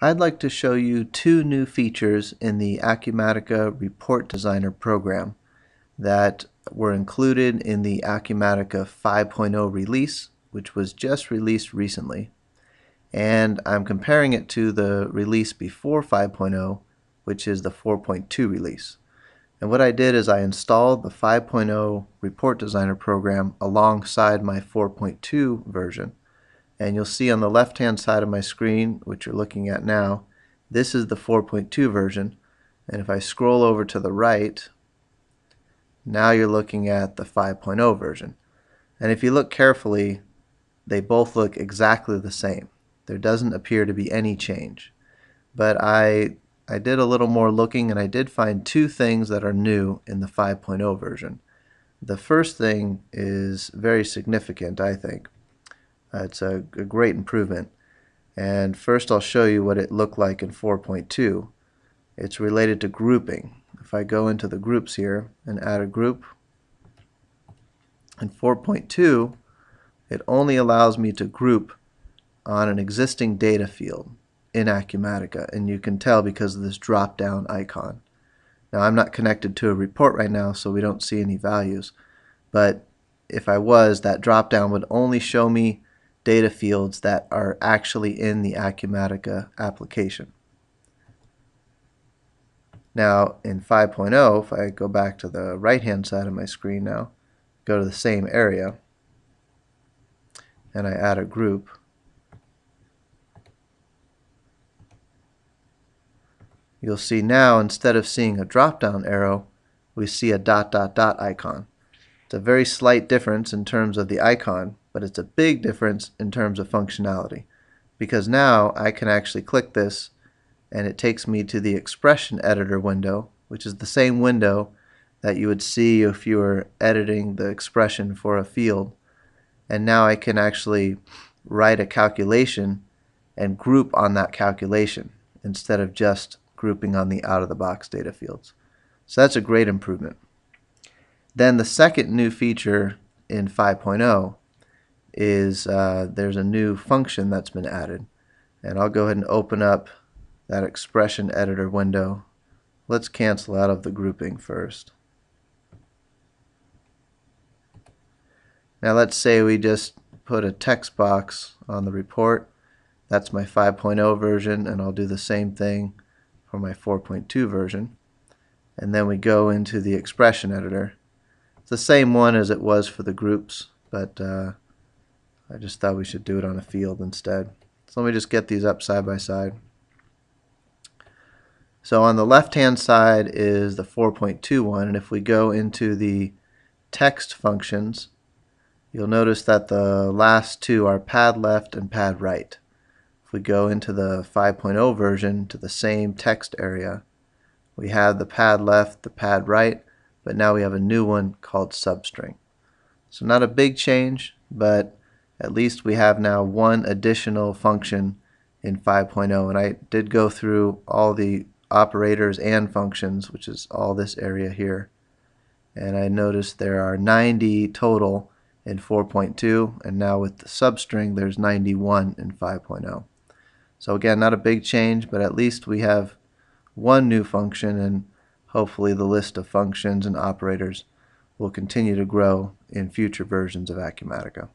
I'd like to show you two new features in the Acumatica Report Designer program that were included in the Acumatica 5.0 release, which was just released recently. And I'm comparing it to the release before 5.0, which is the 4.2 release. And what I did is I installed the 5.0 Report Designer program alongside my 4.2 version. And you'll see on the left-hand side of my screen, which you're looking at now, this is the 4.2 version. And if I scroll over to the right, now you're looking at the 5.0 version. And if you look carefully, they both look exactly the same. There doesn't appear to be any change. But I did a little more looking, and I did find two things that are new in the 5.0 version. The first thing is very significant, I think. It's a great improvement. And first I'll show you what it looked like in 4.2. It's related to grouping. If I go into the groups here and add a group, in 4.2 it only allows me to group on an existing data field in Acumatica, and you can tell because of this drop down icon. Now I'm not connected to a report right now, so we don't see any values, but if I was, that drop down would only show me data fields that are actually in the Acumatica application. Now in 5.0, if I go back to the right hand side of my screen now, go to the same area, and I add a group, you'll see now instead of seeing a drop down arrow, we see a dot dot dot icon. It's a very slight difference in terms of the icon, but it's a big difference in terms of functionality, because now I can actually click this and it takes me to the expression editor window, which is the same window that you would see if you were editing the expression for a field. And now I can actually write a calculation and group on that calculation instead of just grouping on the out-of-the-box data fields. So that's a great improvement. Then the second new feature in 5.0 is there's a new function that's been added. And I'll go ahead and open up that expression editor window. Let's cancel out of the grouping first. Now let's say we just put a text box on the report. That's my 5.0 version, and I'll do the same thing for my 4.2 version. And then we go into the expression editor. It's the same one as it was for the groups, but I just thought we should do it on a field instead. So let me just get these up side by side. So on the left hand side is the 4.2 one, and if we go into the text functions, you'll notice that the last two are pad left and pad right. If we go into the 5.0 version to the same text area, we have the pad left, the pad right, but now we have a new one called substring. So not a big change, but at least we have now one additional function in 5.0, and I did go through all the operators and functions, which is all this area here, and I noticed there are 90 total in 4.2, and now with the substring there's 91 in 5.0. So again, not a big change, but at least we have one new function, and hopefully the list of functions and operators will continue to grow in future versions of Acumatica.